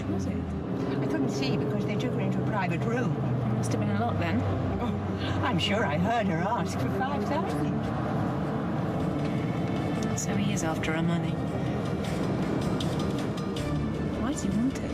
much was it? I couldn't see because they took her into a private room. It must have been a lot then. Oh, I'm sure I heard her ask for 5,000. So he is after her money. Why does he want it?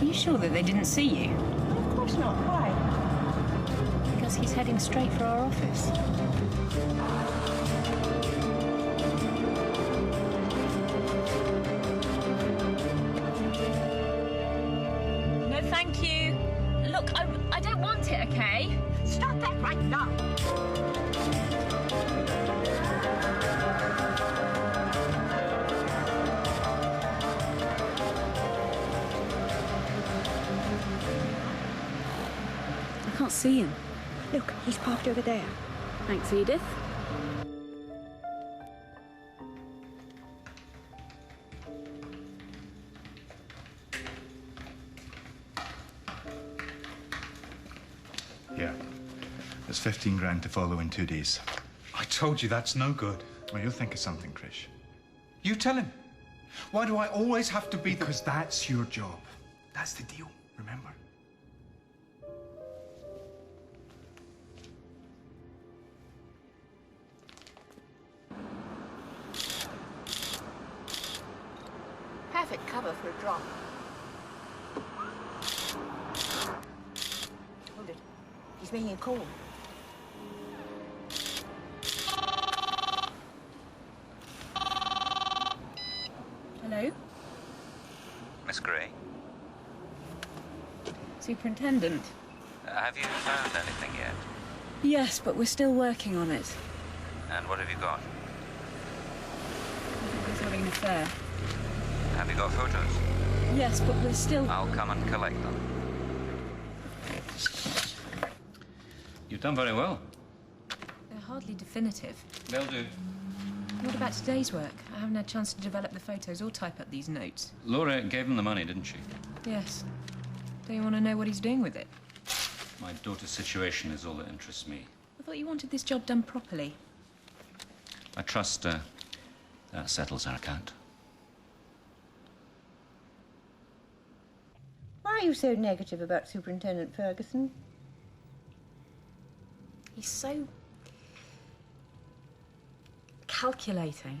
Are you sure that they didn't see you? Of course not. Why? Because he's heading straight for our office. No, thank you. Look, I don't want it, okay? Stop that right now. I can't see him. Look, he's parked over there. Thanks, Edith. Yeah. There's 15 grand to follow in 2 days. I told you that's no good. Well, you'll think of something, Krish. You tell him. Why do I always have to be the... Because that's your job. That's the deal, remember? Perfect cover for a drop. Hold it. He's making a call. Hello? Miss Gray, Superintendent. have you found anything yet? Yes, but we're still working on it. And what have you got? I think he's having an affair. Have you got photos? Yes, but we're still... I'll come and collect them. You've done very well. They're hardly definitive. They'll do. What about today's work? I haven't had a chance to develop the photos or type up these notes. Laura gave him the money, didn't she? Yes. Do you want to know what he's doing with it? My daughter's situation is all that interests me. I thought you wanted this job done properly. I trust that settles our account. Why are you so negative about Superintendent Ferguson? He's so... calculating.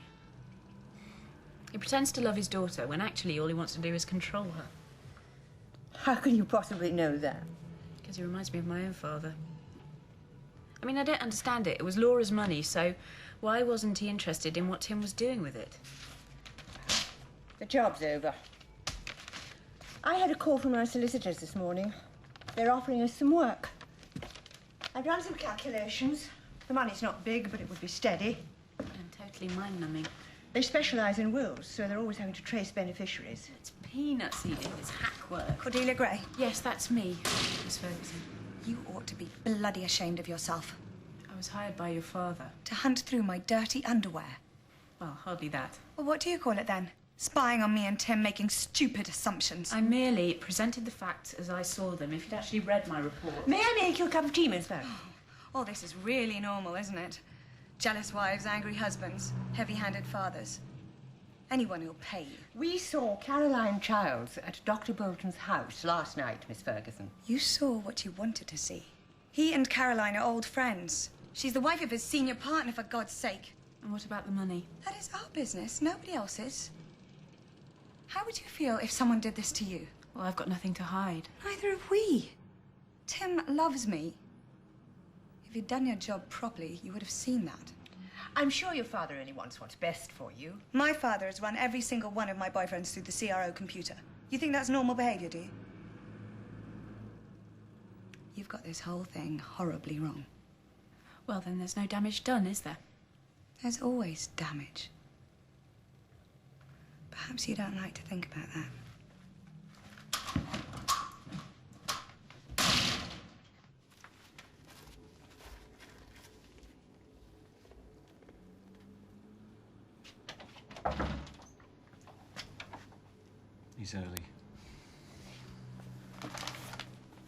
He pretends to love his daughter when actually all he wants to do is control her. How can you possibly know that? Because he reminds me of my own father. I mean, I don't understand it. It was Laura's money, so why wasn't he interested in what Tim was doing with it? The job's over. I had a call from our solicitors this morning. They're offering us some work. I've run some calculations. The money's not big, but it would be steady. And totally mind-numbing. They specialise in wills, so they're always having to trace beneficiaries. It's peanuts, Edith. It's hack work. Cordelia Gray, Yes, that's me, Miss Ferguson. you ought to be bloody ashamed of yourself. I was hired by your father. To hunt through my dirty underwear. Well, hardly that. Well, what do you call it then? Spying on me and Tim, making stupid assumptions. I merely presented the facts as I saw them. If you'd actually read my report... May I make you a cup of tea, Miss Ferguson? All this is really normal, isn't it? Jealous wives, angry husbands, heavy-handed fathers. Anyone who'll pay you. We saw Caroline Childs at Dr. Bolton's house last night, Miss Ferguson. You saw what you wanted to see. He and Caroline are old friends. She's the wife of his senior partner, for God's sake. And what about the money? That is our business, nobody else's. How would you feel if someone did this to you? Well, I've got nothing to hide. Neither have we. Tim loves me. If you'd done your job properly, you would have seen that. I'm sure your father only wants what's best for you. My father has run every single one of my boyfriends through the CRO computer. You think that's normal behavior, do you? You've got this whole thing horribly wrong. Well, then there's no damage done, is there? There's always damage. Perhaps you don't like to think about that. He's early.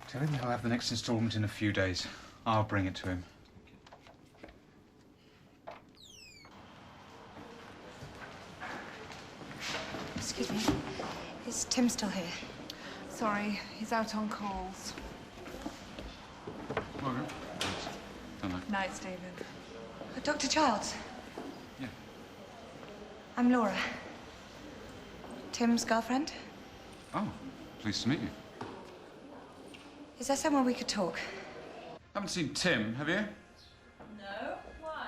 Tell him he'll have the next installment in a few days. I'll bring it to him. Excuse me. Is Tim still here? Sorry, he's out on calls. Morgan. Hello. Night, Stephen. Dr. Childs. Yeah. I'm Laura. Tim's girlfriend. Oh, pleased to meet you. Is there somewhere we could talk? Haven't seen Tim, have you? No? Why?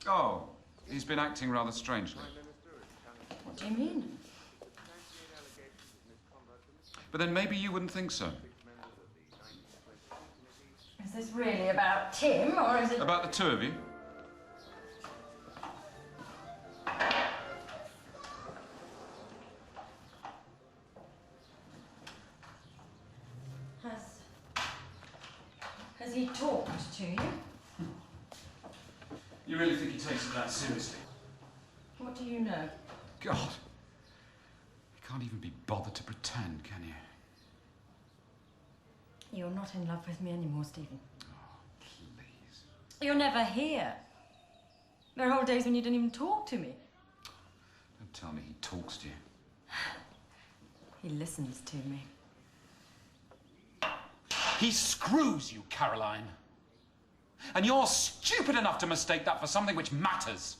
Oh, he's been acting rather strangely. What do you mean? But then maybe you wouldn't think so. Is this really about Tim, or is it... About the two of you? Has he talked to you? You really think he takes it that seriously? What do you know? God. You can't even be bothered to pretend, can you? You're not in love with me anymore, Stephen. Oh, please. You're never here. There are whole days when you don't even talk to me. Don't tell me he talks to you. He listens to me. He screws you, Caroline. And you're stupid enough to mistake that for something which matters.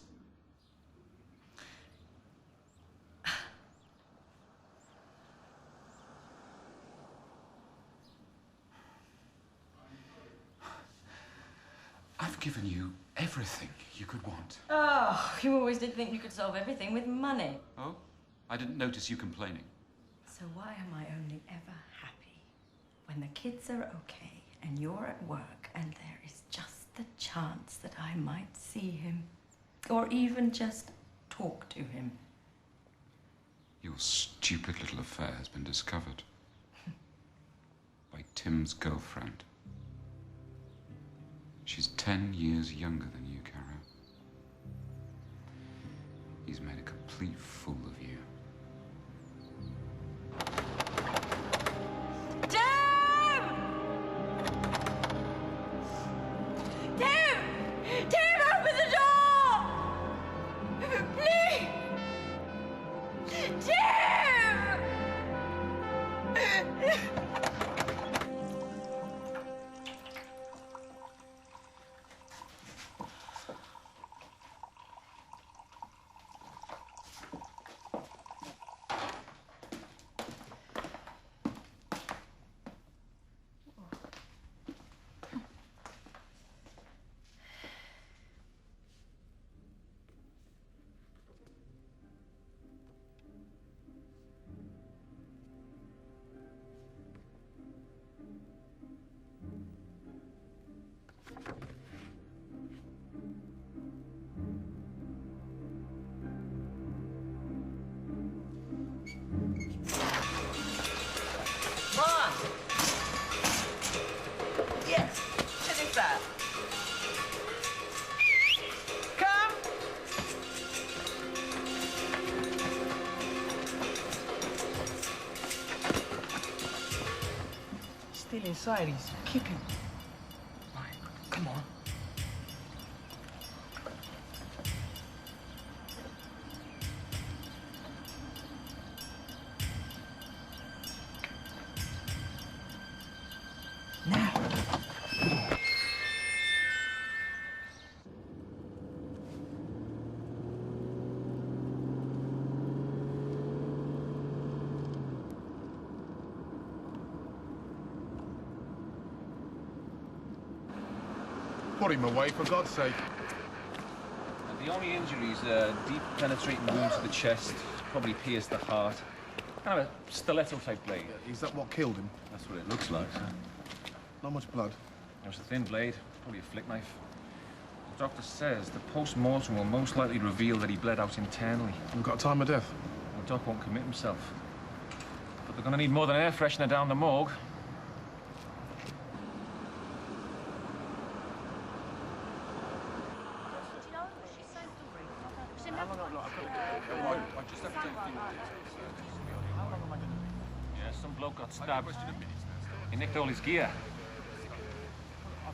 I've given you everything you could want. Oh, you always did think you could solve everything with money. Oh? I didn't notice you complaining. So why am I only ever happy when the kids are okay and you're at work and there is just the chance that I might see him or even just talk to him? Your stupid little affair has been discovered by Tim's girlfriend. She's 10 years younger than you, Cara. He's made a complete fool of you. Tim! Tim! Tim, open the door! Please! Tim! Still inside, he's kicking. Right, come on. Now. Put him away, for God's sake. The only injuries are deep penetrating wounds to the chest, probably pierced the heart. Kind of a stiletto-type blade. Is that what killed him? That's what it looks like, sir. Not much blood. It was a thin blade, probably a flick knife. The doctor says the post-mortem will most likely reveal that he bled out internally. We've got a time of death. The doc won't commit himself. But they're going to need more than air freshener down the morgue. Yeah, some bloke got stabbed. He nicked all his gear.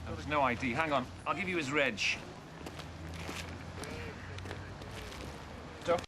There was no ID. Hang on, I'll give you his reg.